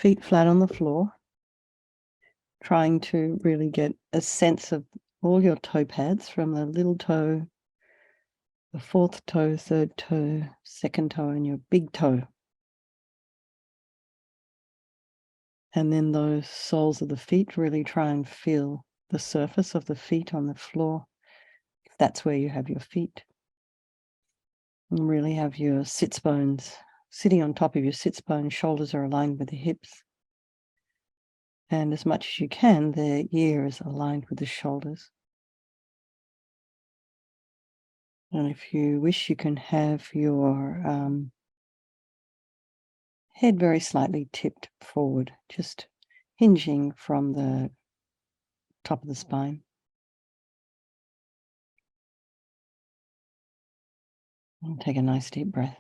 feet flat on the floor, trying to really get a sense of all your toe pads from the little toe, the fourth toe, third toe, second toe, and your big toe. And then those soles of the feet, really try and feel the surface of the feet on the floor, if that's where you have your feet. And really have your sits bones sitting on top of your sits bones, shoulders are aligned with the hips. And as much as you can, the ear is aligned with the shoulders. And if you wish, you can have your head very slightly tipped forward, just hinging from the top of the spine. And take a nice deep breath.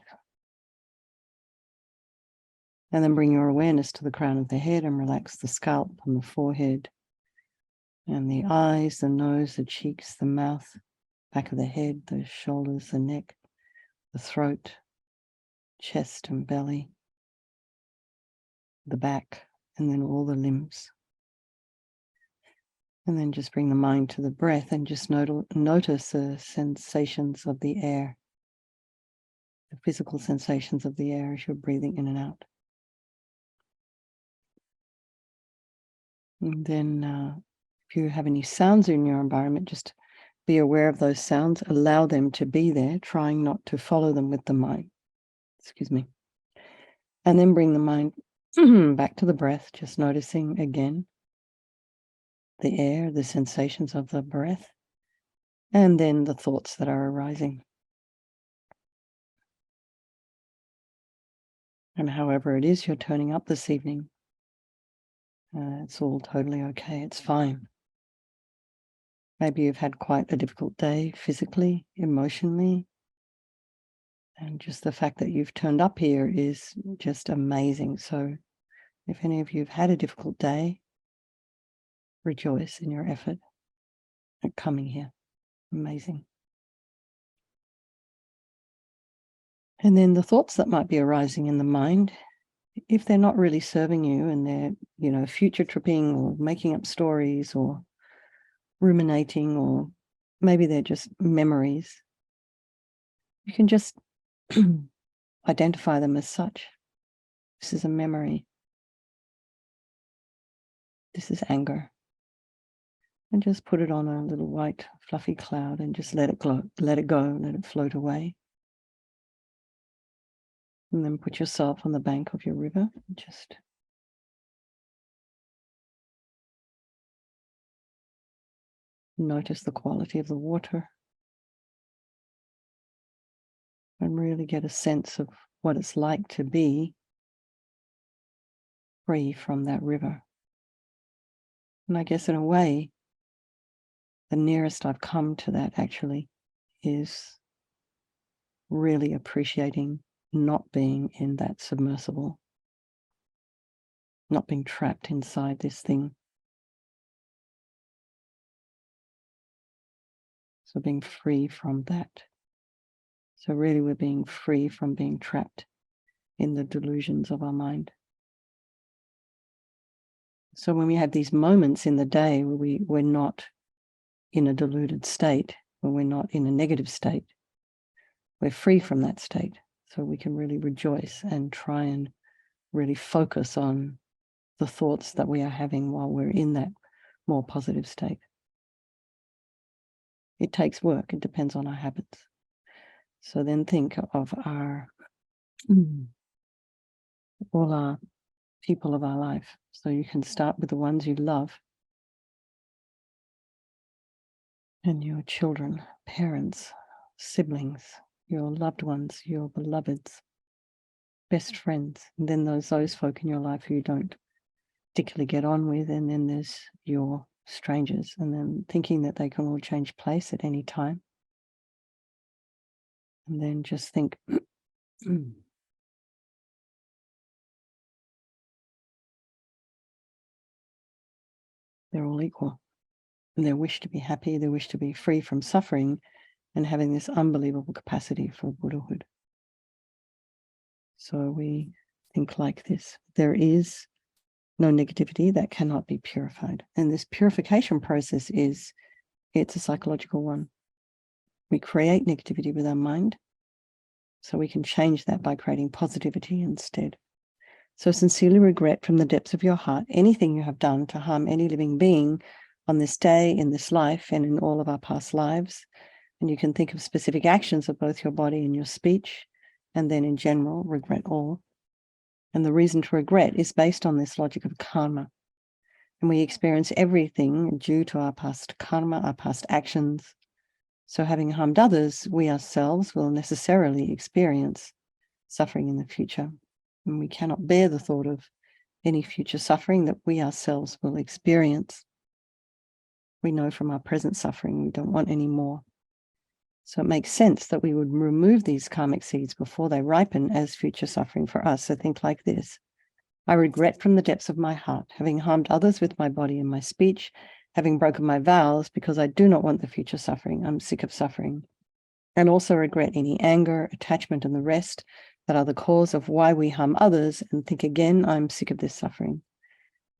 And then bring your awareness to the crown of the head and relax the scalp and the forehead and the eyes, the nose, the cheeks, the mouth, back of the head, the shoulders, the neck, the throat, chest and belly, the back, and then all the limbs. And then just bring the mind to the breath and just notice the sensations of the air, the physical sensations of the air as you're breathing in and out. And then if you have any sounds in your environment, just be aware of those sounds, allow them to be there, trying not to follow them with the mind. Excuse me. And then bring the mind back to the breath, just noticing again the air, the sensations of the breath, and then the thoughts that are arising. And however it is you're turning up this evening, it's all totally okay. It's fine. Maybe you've had quite a difficult day physically, emotionally, and just the fact that you've turned up here is just amazing. So if any of you have had a difficult day, rejoice in your effort at coming here. Amazing. And then the thoughts that might be arising in the mind, if they're not really serving you and they're, future tripping or making up stories or ruminating, or maybe they're just memories, you can just identify them as such. This is a memory. This is anger. And just put it on a little white fluffy cloud and just let it go, let it float away. And then put yourself on the bank of your river. Just notice the quality of the water and really get a sense of what it's like to be free from that river. And I guess in a way, the nearest I've come to that actually is really appreciating not being in that submersible, not being trapped inside this thing. So being free from that. So really we're being free from being trapped in the delusions of our mind. So when we have these moments in the day where we're not in a deluded state, when we're not in a negative state, we're free from that state. So we can really rejoice and try and really focus on the thoughts that we are having while we're in that more positive state. It takes work. It depends on our habits. So then think of all our people of our life. So you can start with the ones you love and your children, parents, siblings, your loved ones, your beloveds, best friends, and then those folk in your life who you don't particularly get on with, and then there's your strangers, and then thinking that they can all change place at any time. And then just think, they're all equal. And their wish to be happy, their wish to be free from suffering, and having this unbelievable capacity for Buddhahood. So we think like this. There is no negativity that cannot be purified. And this purification process it's a psychological one. We create negativity with our mind, so we can change that by creating positivity instead. So sincerely regret from the depths of your heart anything you have done to harm any living being on this day, in this life, and in all of our past lives. And you can think of specific actions of both your body and your speech, and then in general, regret all. And the reason to regret is based on this logic of karma. And we experience everything due to our past karma, our past actions. So having harmed others, we ourselves will necessarily experience suffering in the future. And we cannot bear the thought of any future suffering that we ourselves will experience. We know from our present suffering we don't want any more. So it makes sense that we would remove these karmic seeds before they ripen as future suffering for us. So think like this. I regret from the depths of my heart, having harmed others with my body and my speech, having broken my vows, because I do not want the future suffering. I'm sick of suffering. And also regret any anger, attachment, and the rest that are the cause of why we harm others, and think again, I'm sick of this suffering.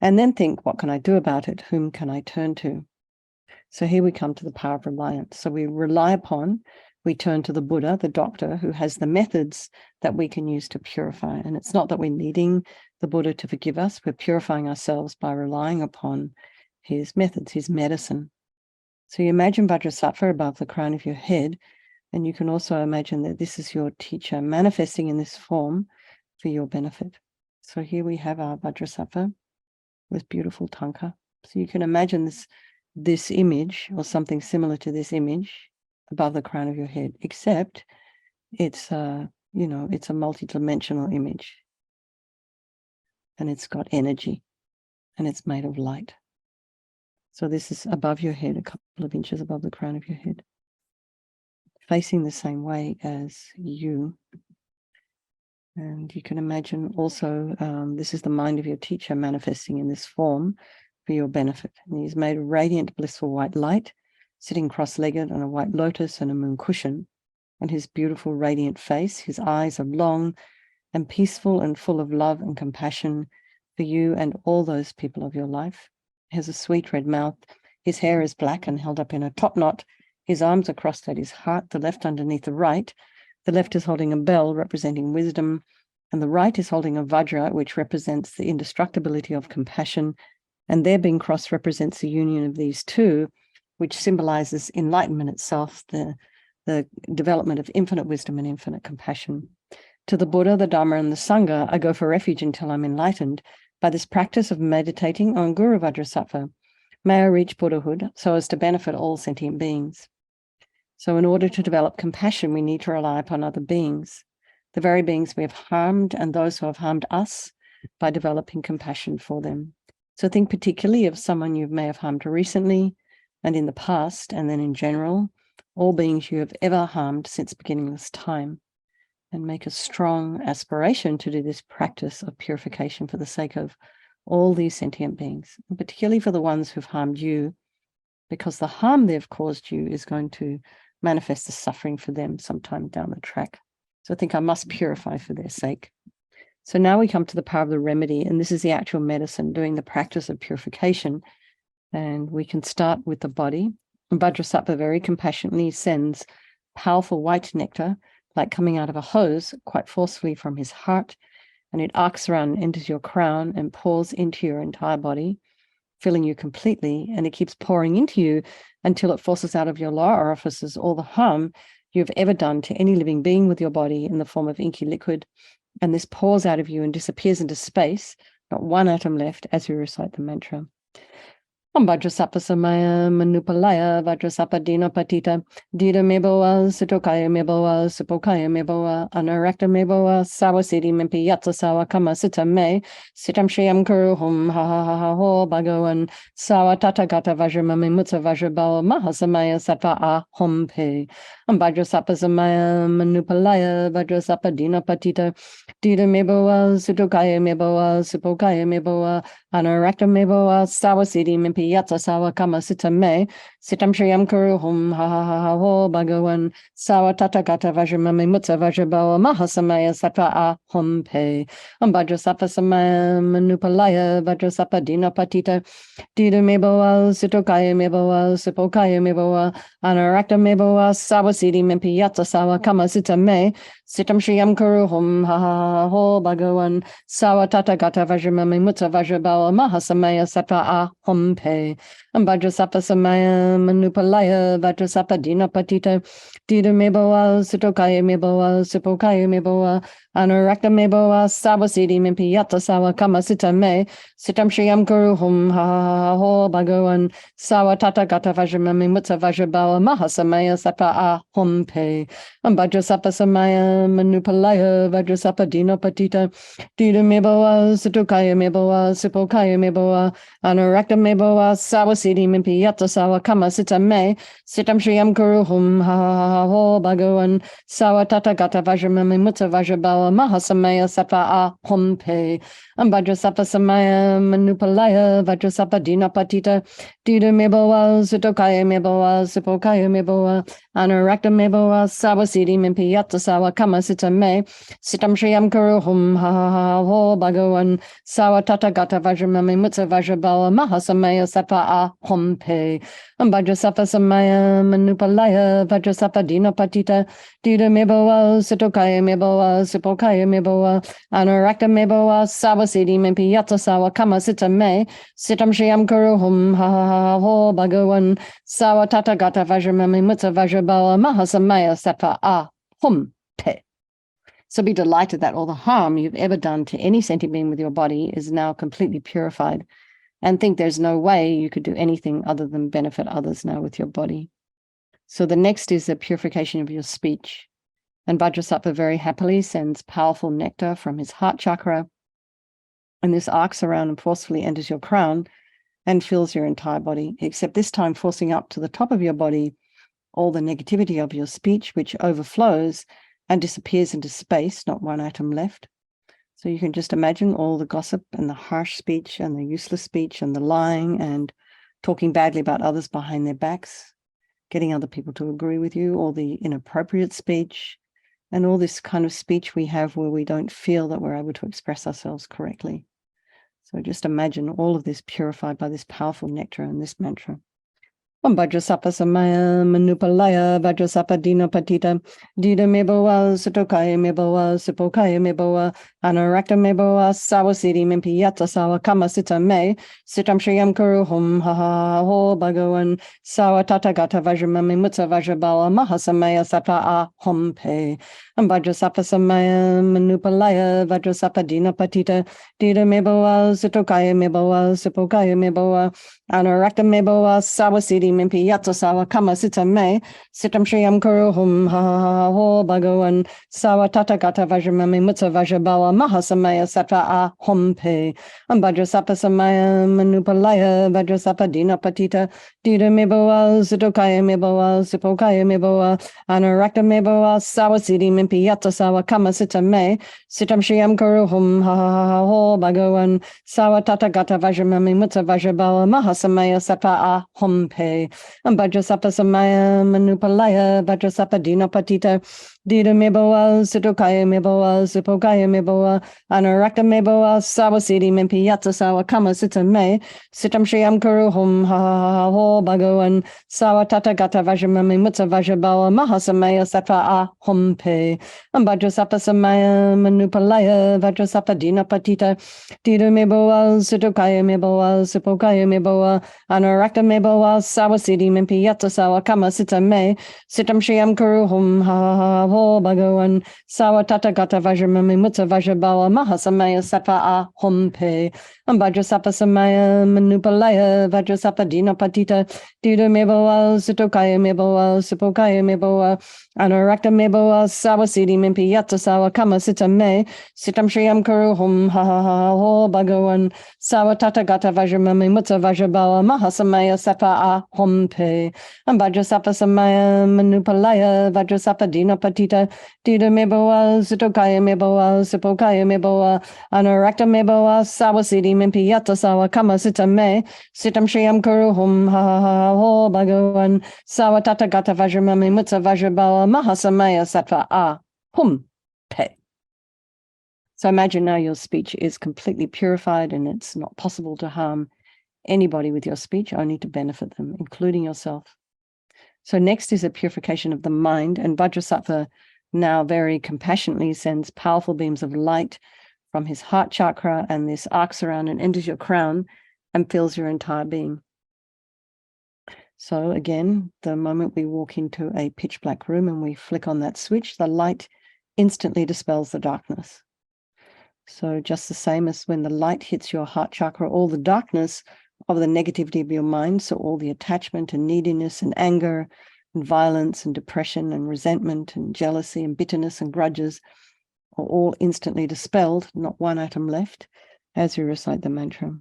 And then think, what can I do about it? Whom can I turn to? So here we come to the power of reliance. So we turn to the Buddha, the doctor, who has the methods that we can use to purify. And it's not that we're needing the Buddha to forgive us. We're purifying ourselves by relying upon his methods, his medicine. So you imagine Vajrasattva above the crown of your head, and you can also imagine that this is your teacher manifesting in this form for your benefit. So here we have our Vajrasattva with beautiful tanka. So you can imagine this image or something similar to this image above the crown of your head, except it's it's a multi-dimensional image, and it's got energy, and it's made of light. So this is above your head, a couple of inches above the crown of your head, facing the same way as you. And you can imagine also, this is the mind of your teacher manifesting in this form for your benefit. And he's made of radiant, blissful white light, sitting cross-legged on a white lotus and a moon cushion. And his beautiful, radiant face, his eyes are long and peaceful and full of love and compassion for you and all those people of your life. He has a sweet red mouth. His hair is black and held up in a top knot. His arms are crossed at his heart, the left underneath the right. The left is holding a bell representing wisdom, and the right is holding a vajra, which represents the indestructibility of compassion. And their being crossed represents the union of these two, which symbolizes enlightenment itself, the development of infinite wisdom and infinite compassion. To the Buddha, the Dharma, and the Sangha, I go for refuge until I'm enlightened by this practice of meditating on Guru Vajrasattva. May I reach Buddhahood so as to benefit all sentient beings. So in order to develop compassion, we need to rely upon other beings, the very beings we have harmed and those who have harmed us, by developing compassion for them. So think particularly of someone you may have harmed recently and in the past, and then in general, all beings you have ever harmed since beginningless time, and make a strong aspiration to do this practice of purification for the sake of all these sentient beings, and particularly for the ones who've harmed you, because the harm they've caused you is going to manifest as suffering for them sometime down the track. So I think I must purify for their sake. So now we come to the power of the remedy, and this is the actual medicine, doing the practice of purification. And we can start with the body. And Vajrasattva very compassionately sends powerful white nectar, like coming out of a hose, quite forcefully from his heart, and it arcs around and enters your crown and pours into your entire body, filling you completely, and it keeps pouring into you until it forces out of your lower orifices all the harm you've ever done to any living being with your body in the form of inky liquid. And this pours out of you and disappears into space, not one atom left, as we recite the mantra. Om Vajrasattva Samaya Manupalaya Vajrasattva Dina Patita Dida Meboa Sitokaya Meboa Supokaya Meboa Anarakta Meboa Sawasiti Mimpi Yatsa Sawa Kama Sita Me Sitam Shayam Kuru Hum Ha Ha Ha Ha Ho Bhagawan Sawa Tata Gata Vajramami Mutsa Vajrabal Mahasamaya Sattva A Hom Pe Om Vajrasattva Samaya Manupalaya Vajrasattva Dina Patita Dida Meboa Sitokaya Meboa Supokaya Meboa Anarakta Meboa Sawasiti Mimpi mimpi yata sawa kama sita me. Sitam Shriyam Kuru Hum Ha Ha Ha Ha Ho Bhagawan Sawa Tathagata Vajramami Mutta Vajrabawa Mahasamaya Sattva A Hum Pe Vajrasapa Samaya Manupalaya Vajrasapa Dina Patita Dida Meboa Sitokaya Meboa Sipokaya Meboa Anarakta Meboa Sawasidi Mimpi Yata Sawa Kama Sita Me Sitam Shriyam Kuru Hum Ha Ha Ha Ho Bhagawan Sawa Tathagata Vajramami Mutta Vajrabawa Mahasamaya Sattva A Hum Pe Vajrasapa Samaya Manupalaya Vajrasapa Dina Patita Dida Meboa Sitokaya Meboa Sipokaya Meboa Anurakta Meboa Sawasidi Mimpi Yata Sawa Kama Sita Me Sitam Shriyam Guru Hum Ha Ha Ha Ho Bhagawan Sawa Tathagata Vajramami Mutta Vajrabawa Mahasamaya Sattva A Hum Pe Vajrasapa Samaya Manupalaya Vajrasapa Dina Patita Dida Meboa Sitokaya Meboa Sipokaya Meboa Anurakta Meboa Sawasidi Mimpi Yata Sawa Kama Sita Me Sitam Shriyam Guru Hum Ha Ha Ha Ho Bhagawan Sawa Tathagata Vajramami Mutta Vajrabawa Mahasamaya Sattva A Hum Pe Vajrasapa Samaya Manupalaya Vajrasapa Dina Patita Dida Meboa Sitokaya Meboa Sipokaya Meboa Anurakta Meboa Sawasidi Mimpi Yata Sawa Kama Sita Me Sitam Shriyam Guru Hum Ha Ha Ha Ho Bhagawan Sawa Tathagata Vajramami Mutta Vajrabawa Mahasamaya Sattva A Hum Pe Vajrasapa Samaya Manupalaya Vajrasapa Dina Patita Dida Meboa Sitokaya Meboa Sipokaya Meboa Anurakta Meboa Sawasidi Mimpi Yata Sawa Kama Sita Me Sitam Shriyam Guru Hum Ha Ha Ha Ho Bhagawan Sawa Tathagata Vajramami Mutta Vajrabawa Mahasamaya Sattva A Hum Pe. So be delighted that all the harm you've ever done to any sentient being with your body is now completely purified, and think there's no way you could do anything other than benefit others now with your body. So the next is the purification of your speech. And Vajrasattva very happily sends powerful nectar from his heart chakra, and this arcs around and forcefully enters your crown and fills your entire body, except this time forcing up to the top of your body all the negativity of your speech, which overflows and disappears into space, not one atom left. So you can just imagine all the gossip and the harsh speech and the useless speech and the lying and talking badly about others behind their backs, getting other people to agree with you, all the inappropriate speech, and all this kind of speech we have where we don't feel that we're able to express ourselves correctly. So just imagine all of this purified by this powerful nectar and this mantra. Vajrasapa Samaya Manupalaya Vajrasapa Dina Patita Dida Meboa Sitokaya Meboa Sipokaya Meboa Anurakta Meboa Sawasidi Mimpi Yata Sawa Kama Sita Me Sitam Shriyam Kuru Hum Ha Ha Ha Ho Bhagawan Sawa Tathagata Vajramami Mutta Vajrabawa Mahasamaya Sattva A Hum Pe Vajrasapa Samaya Manupalaya Vajrasapa Dina Patita Dida Meboa Sitokaya Meboa Sipokaya Meboa Anurakta Meboa Sawasidi Mimpi Yata Sawa Kama Sita Me Sitam Shriyam Kuru Hum Ha Ha Ha Ho Bhagawan Sawa Tathagata Vajramami Mutta Vajrabawa Mahasamaya Sattva A Hum Pe Vajrasapa Samaya Manupalaya Vajrasapa Dina Patita Dida Meboa Sitokaya Meboa Sipokaya Meboa Anurakta Meboa Sawasidi Mimpi Yata Sawa Kama Sita Me Sitam Shriyam Kuru Hum Ha Ha Ha Ho Bhagawan Sawa Tathagata Vajramami Mutta Vajrabawa Mahasamaya Sattva A Hum Pe Vajrasapa Samaya Manupalaya Vajrasapa Dina Patita Dida Meboa Sitokaya Meboa Sipokaya Meboa Anurakta Meboa Sawasidi Mimpi Yata Sawa Kama Sita Me Sitam Shriyam Kuru Hum Ha Ha Ha Ho Bhagawan Sawa Tathagata Vajramami Mutta Vajrabawa Mahasamaya Sattva A Hum Pe Vajrasapa Samaya Manupalaya Vajrasapa Dina Patita Dida Meboa Sitokaya Meboa Sipokaya Meboa Anurakta Meboa Sawasidi Mimpi Yata Sawa Kama Sita Me Sitam Shriyam Kuru Hum Ha Ha Ha Ho Bhagawan Sawa Tathagata Vajramami Mutta Vajrabawa Mahasamaya Sattva A Hum Pe Vajrasapa Samaya Manupalaya Vajrasapa Dina Patita Dida Meboa Sitokaya Meboa Sipokaya Meboa Anurakta Meboa Sawasidi Mimpi Yata Sawa Kama Sita Me Sitam Shriyam Kuru Hum Ha Ha Ha Ho Bhagawan Sawa Tathagata Vajramami Mutta Vajrabawa Mahasamaya Sattva A Hum Pe Vajrasapa Samaya Manupalaya Vajrasapa Dina Patita Dida Meboa Sitokaya Meboa Sipokaya Sitokaya Meboa, Anarakta Meboa, Sawasidi Mimpiyata Sawa Kama Sita Me, Sitam Shriam Kuruhum, Ha Ha Ha Ho Bhagavan, Sawatata Gata Vajramami Mutsa Vajrabawa, Mahasamaya Sattva A, Hum Pe. So imagine now your speech is completely purified and it's not possible to harm anybody with your speech, only to benefit them, including yourself. So next is a purification of the mind, and Vajrasattva now very compassionately sends powerful beams of light from his heart chakra, and this arcs around and enters your crown and fills your entire being. So again, the moment we walk into a pitch black room and we flick on that switch, the light instantly dispels the darkness. So just the same as when the light hits your heart chakra, all the darkness of the negativity of your mind, so all the attachment and neediness and anger and violence and depression and resentment and jealousy and bitterness and grudges are all instantly dispelled, not one atom left, as you recite the mantra.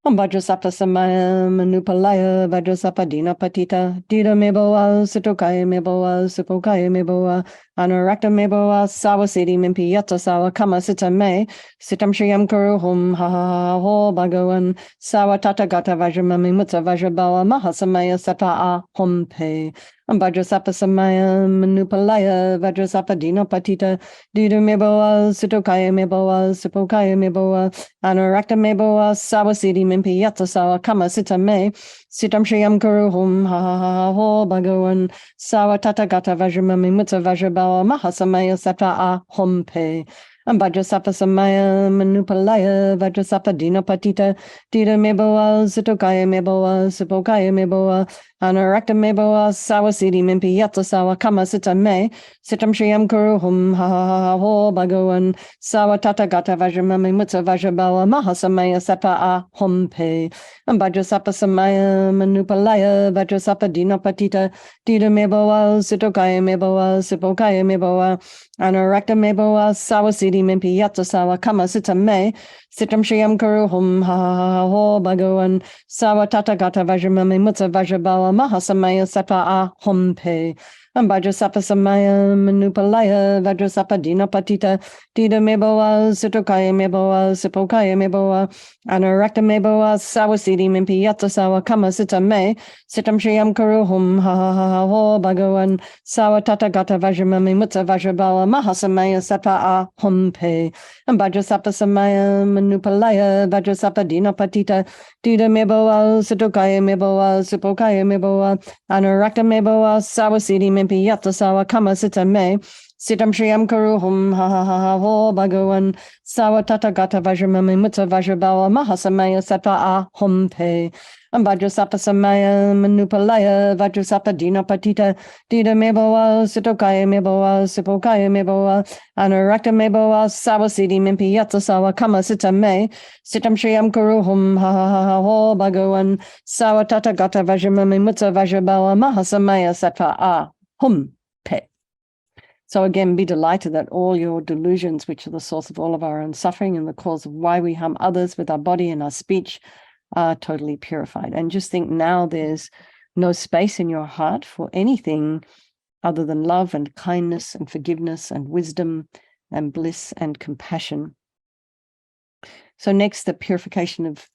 Om Vajrasappa Samaya Manupalaya Vajrasappa Dina Patita Dida Meboa Sitokaya Meboa Sipokaya Meboa Anurakta Meboa Sawasidi Mimpi Yata Sawa Kama Sita Me Sitam Shriyam Kuru Hum Ha Ha Ha Ho Bhagavan Sawa Tata Gata Vajramami Mutsa Vajrabawa Mahasamaya Sata A Hum Pe Om Vajrasappa Samaya Manupalaya Vajrasappa Dina Patita Dida Meboa Sitokaya Meboa Sipokaya Meboa Anurakta Meboa Sawasidi Mimpi Yata Sawa Kama Sita Me Sitam Shriyam Kuru Hum Ha Ha Ha Ho Bhagavan Sawa Tata Gata Vajramami Mutsa Vajrabawa Mahasamaya Sata A Hum Pe Om Vajrasappa Samaya Manupalaya Vajrasappa Dina Patita Dida Meboa Sitokaya Meboa Sipokaya Meboa Anurakta Meboa Sawasidi Mimpi Yata Sawa Kama Sita Me Sitam Shriyam Kuru Hum Ha Ha Ha Ho Bhagavan Sawa Tata Gata Vajramami Mutsa Vajrabawa Mahasamaya Sata A Hum Pe Om Vajrasappa Samaya Manupalaya Vajrasappa Dina Patita Dida Meboa Sitokaya Meboa Sipokaya Meboa Anurakta Meboa Sawasidi Mimpi Yata Sawa Kama Sita Me Sitam Shriyam Kuru Hum Ha Ha Ha Ho Bhagavan Sawa Tata Gata Vajramami Mutsa Vajrabawa Mahasamaya Sata A Hum Pe Om Vajrasappa Samaya Manupalaya Vajrasappa Dina Patita Dida Meboa Sitokaya Meboa Sipokaya Meboa Anurakta Meboa Sawasidi Mimpi Yata Sawa Kama Sita Me Sitam Shriyam Kuru Hum Ha Ha Ha Ho Bhagavan Sawa Tata Gata Vajramami Mutsa Vajrabawa Mahasamaya Sata A Hum Pe Om Vajrasappa Samaya Manupalaya Vajrasappa Dina Patita Dida Meboa Sitokaya Meboa Sipokaya Meboa Anurakta Meboa Sawasidi Mimpi Yata Sawa Kama Sita Me Sitam Shriyam Kuru Hum Ha Ha Ha Ho Bhagavan Sawa Tata Gata Vajramami Mutsa Vajrabawa Mahasamaya Sata A Hum Pe Om Vajrasappa Samaya Manupalaya Vajrasappa Dina Patita Dida Meboa Sitokaya Meboa Sipokaya Meboa Anurakta Meboa Sawasidi Mimpi Yata Sawa Kama Sita Me Sitam Shriyam Kuru Hum Ha Ha Ha Ho Bhagavan Sawa Tata Gata Vajramami Mutsa Vajrabawa Mahasamaya Sata A Hum Pe. So again, be delighted that all your delusions, which are the source of all of our own suffering and the cause of why we harm others with our body and our speech, are totally purified. And just think now there's no space in your heart for anything other than love and kindness and forgiveness and wisdom and bliss and compassion. So next, the purification of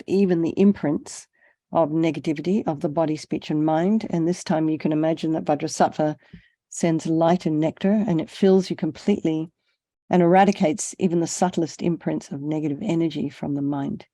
even the imprints of negativity of the body, speech, and mind. And this time you can imagine that Vajrasattva sends light and nectar, and it fills you completely and eradicates even the subtlest imprints of negative energy from the mind.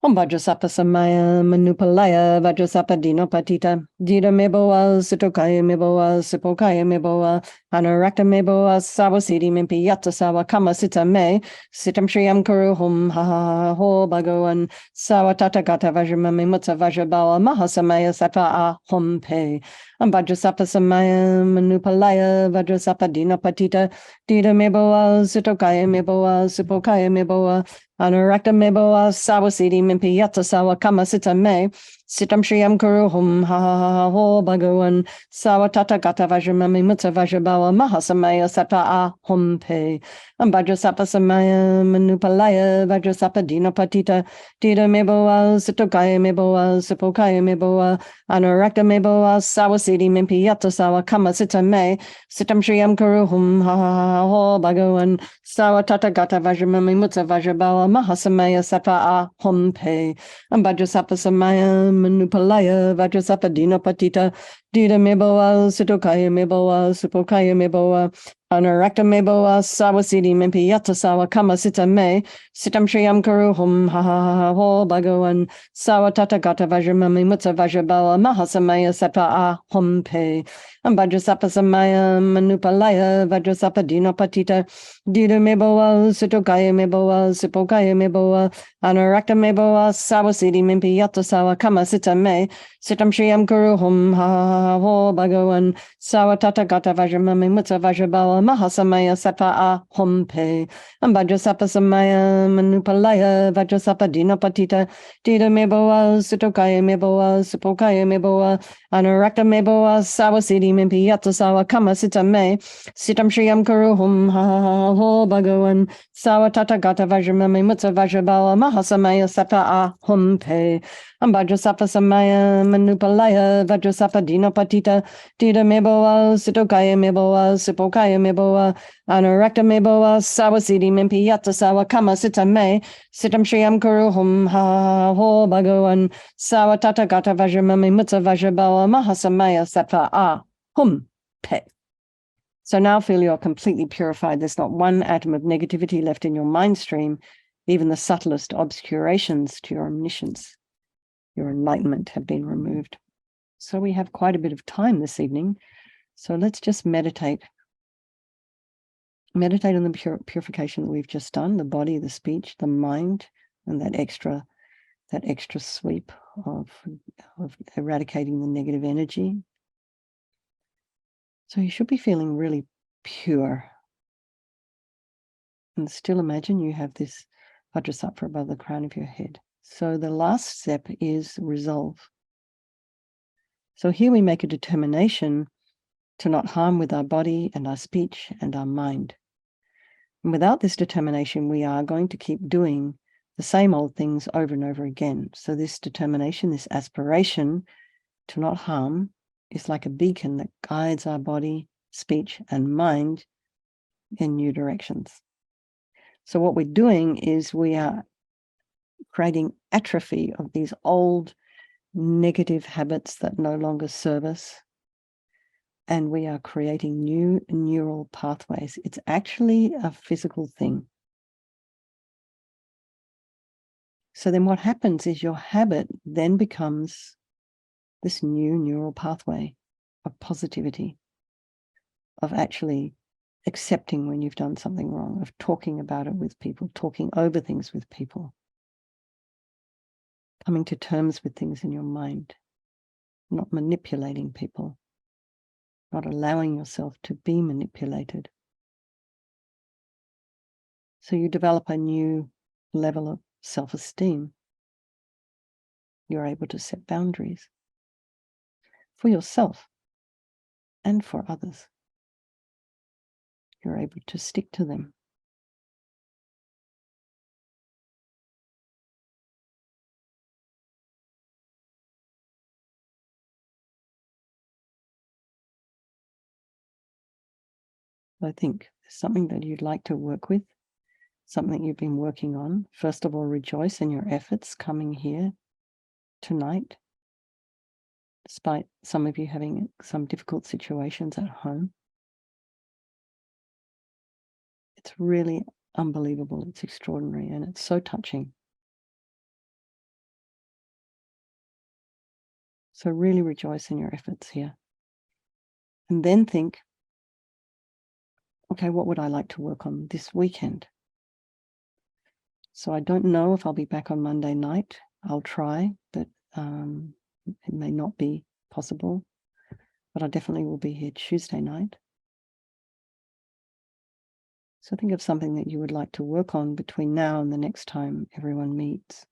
Om Vajrasappa Samaya Manupalaya Vajrasappa Dina Patita Dida Meboa Sitokaya Meboa Sipokaya Meboa Anurakta Meboa Sawasidi Mimpi Yata Sawa Kama Sita Me Sitam Shriyam Kuru Hum Ha Ha Ha Ho Bhagavan Sawa Tata Gata Vajramami Mutsa Vajrabawa Mahasamaya Sata A Hum Pe Om Vajrasappa Samaya Manupalaya Vajrasappa Dina Patita Dida Meboa Sitokaya Meboa Sipokaya Meboa Anurakta Meboa Sawasidi Mimpi Yata Sawa Kama Sita Me Sitam Shriyam Kuru Hum Ha Ha Ha Ho Bhagavan Sawatata Gata Vajramami Mutta Vajrabawa Mahasamaya Sata A Hum Pe Vajrasapa Samaya Manupalaya Vajrasapa Dina Patita Dita Meboa Sitokaya Meboa Sipokaya Meboa Anurakta Meboa Sawasidi Mimpi Yato Sawa Kama Sita Me Sitam Shriyam Kuru Hum Ha Ha Ha Ho Bhagavan Sawatata Gata Vajramami Mutta Vajrabawa Mahasamaya Sata A Hum Pe Vajrasapa Samaya Manupalaya Vajrasapa Dina Patita Dita Meboa Sitokaya Meboa Sipokaya Meboa Anurakta Meboa Sawasidi Mimpi Yata Sawa Kama Sita Me Sitam Shriyam Kuru Hum Ha Ha Ha Ho Bhagavan Sawatata Gata Vajramami Mutta Vajrabawa Mahasamaya Sata A Hum Pe Vajrasapa Samaya Manupalaya Vajrasapa Dina Patita Dita Meboa Sitokaya Meboa Sipokaya Meboa Anurakta Meboa Sawasidi Mimpi Yata Sawa Kama Sita Me Sitam Shriyam Kuru Hum Ha Ha Ha Ho Bhagavan Sawatata Gata Vajramami Mutta Vajrabawa Mahasamaya Sata A Hum Pe Vajrasapa Samaya Manupalaya Vajrasapa Dina Patita Dita Meboa Sitokaya Meboa Sipokaya Meboa Anurakta Meboa Sawasidi Mimpi Yata Sawa Kama Sita Me Sitam Shriyam Kuru Hum Ha Ha Ha Ho Bhagavan Sawatata Gata Vajramami Mutta Vajrabawa Mahasamaya Sata A Hum Pe Vajrasapa Samaya Manupalaya Vajrasapa Dina Patita Dita Meboa Sitokaya Meboa Sipokaya Meboa Anurakta Meboa Sawasidi Mimpi Yata Sawa Kama Sita Me Sitam Shriyam Kuru Hum Ha Ha Ho Bhagavan Sawatata Gata Vajramami Mutta Vajrabawa Mahasamaya Sata A Hum Pe. So now feel you're completely purified. There's not one atom of negativity left in your mind stream. Even the subtlest obscurations to your omniscience, your enlightenment, have been removed. So we have quite a bit of time this evening. So let's just meditate. Meditate on the purification that we've just done, the body, the speech, the mind, and that extra sweep of eradicating the negative energy. So you should be feeling really pure. And still imagine you have this Vajrasattva above the crown of your head. So the last step is resolve. So here we make a determination to not harm with our body and our speech and our mind. And without this determination, we are going to keep doing the same old things over and over again. So this determination, this aspiration to not harm, is like a beacon that guides our body, speech, and mind in new directions. So what we're doing is we are creating atrophy of these old negative habits that no longer serve us. And we are creating new neural pathways. It's actually a physical thing. So then what happens is your habit then becomes this new neural pathway of positivity, of actually accepting when you've done something wrong, of talking about it with people, talking over things with people, coming to terms with things in your mind, not manipulating people, not allowing yourself to be manipulated. So you develop a new level of self-esteem. You're able to set boundaries for yourself and for others. You're able to stick to them. I think there's something that you'd like to work with, something you've been working on. First of all, rejoice in your efforts coming here tonight, despite some of you having some difficult situations at home. It's really unbelievable. It's extraordinary, and it's so touching. So really rejoice in your efforts here. And then think, okay, what would I like to work on this weekend? So I don't know if I'll be back on Monday night. I'll try, but it may not be possible. But I definitely will be here Tuesday night. So think of something that you would like to work on between now and the next time everyone meets.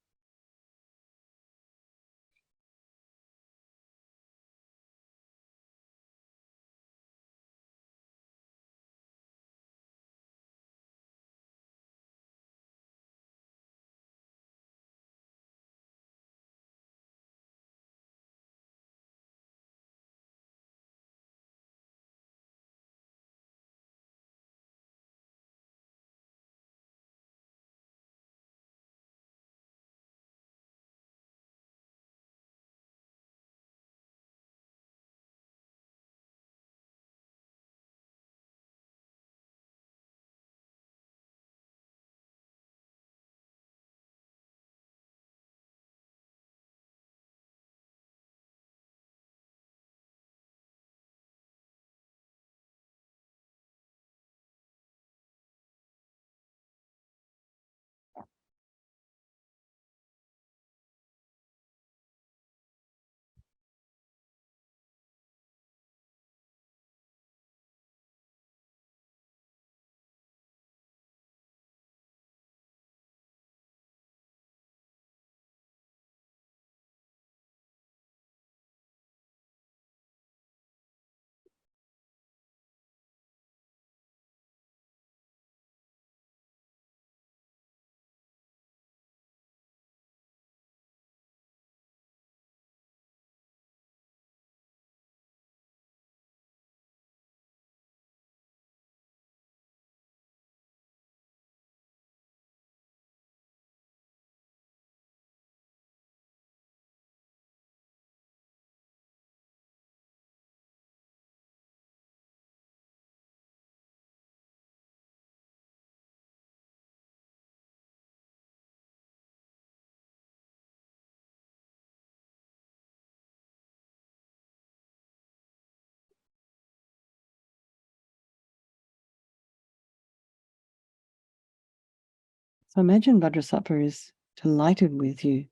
So imagine Vajrasattva is delighted with you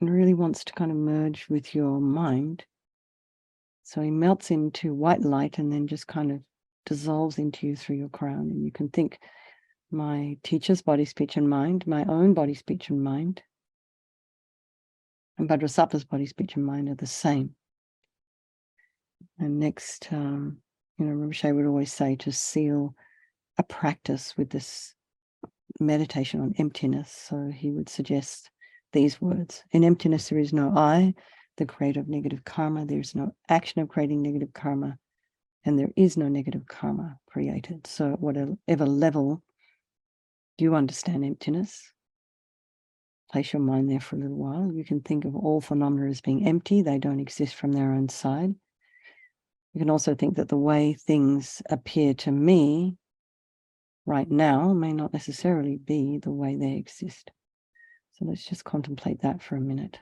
and really wants to kind of merge with your mind. So he melts into white light and then just kind of dissolves into you through your crown. And you can think, my teacher's body, speech, and mind, my own body, speech, and mind, and Vajrasattva's body, speech, and mind are the same. And next, Rinpoche would always say to seal a practice with this meditation on emptiness. So he would suggest these words: in emptiness, there is no I, the creator of negative karma. There is no action of creating negative karma, and there is no negative karma created. So at whatever level you understand emptiness, place your mind there for a little while. You can think of all phenomena as being empty. They don't exist from their own side. You can also think that the way things appear to me right now may not necessarily be the way they exist. So let's just contemplate that for a minute.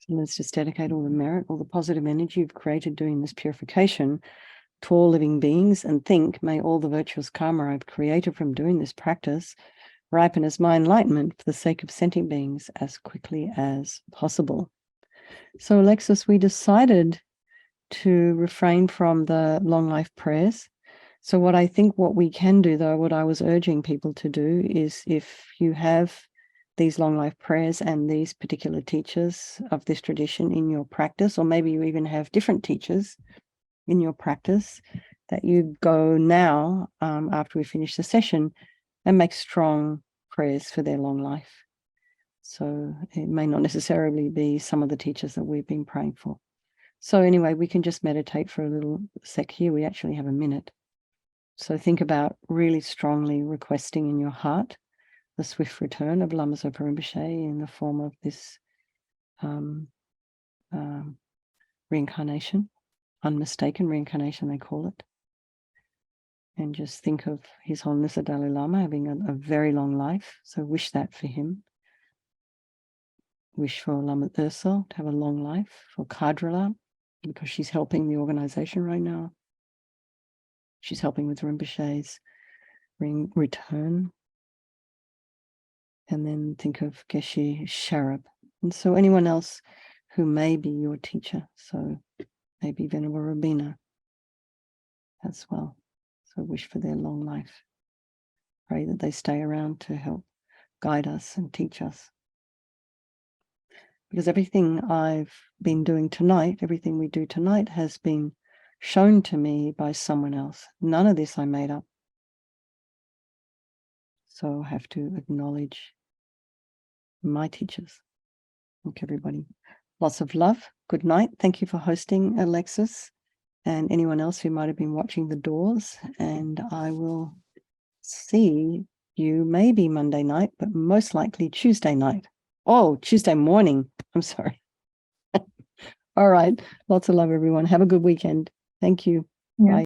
So let's just dedicate all the merit, all the positive energy you've created doing this purification to all living beings, and think, may all the virtuous karma I've created from doing this practice ripen as my enlightenment for the sake of sentient beings as quickly as possible. So Alexis, we decided to refrain from the long life prayers. So what we can do, though, what I was urging people to do is, if you have these long life prayers and these particular teachers of this tradition in your practice, or maybe you even have different teachers in your practice, that you go now, after we finish the session, and make strong prayers for their long life. So it may not necessarily be some of the teachers that we've been praying for. So anyway, we can just meditate for a little sec here. We actually have a minute. So think about really strongly requesting in your heart the swift return of Lama Zopa Rinpoche in the form of this reincarnation, unmistaken reincarnation, they call it. And just think of His Holiness the Dalai Lama having a very long life. So wish that for him. Wish for Lama Ursel to have a long life, for Kadrala, because she's helping the organization right now. She's helping with Rinpoche's return. And then think of Geshe Sharab. And so anyone else who may be your teacher. So maybe Venerable Rabina as well. So wish for their long life. Pray that they stay around to help guide us and teach us. Because everything I've been doing tonight, everything we do tonight has been shown to me by someone else. None of this I made up. So I have to acknowledge my teachers. Thank everybody. Lots of love. Good night. Thank you for hosting, Alexis, and anyone else who might have been watching the doors. And I will see you maybe Monday night, but most likely Tuesday night. Oh, Tuesday morning. I'm sorry. All right. Lots of love, everyone. Have a good weekend. Thank you. Yeah. Bye.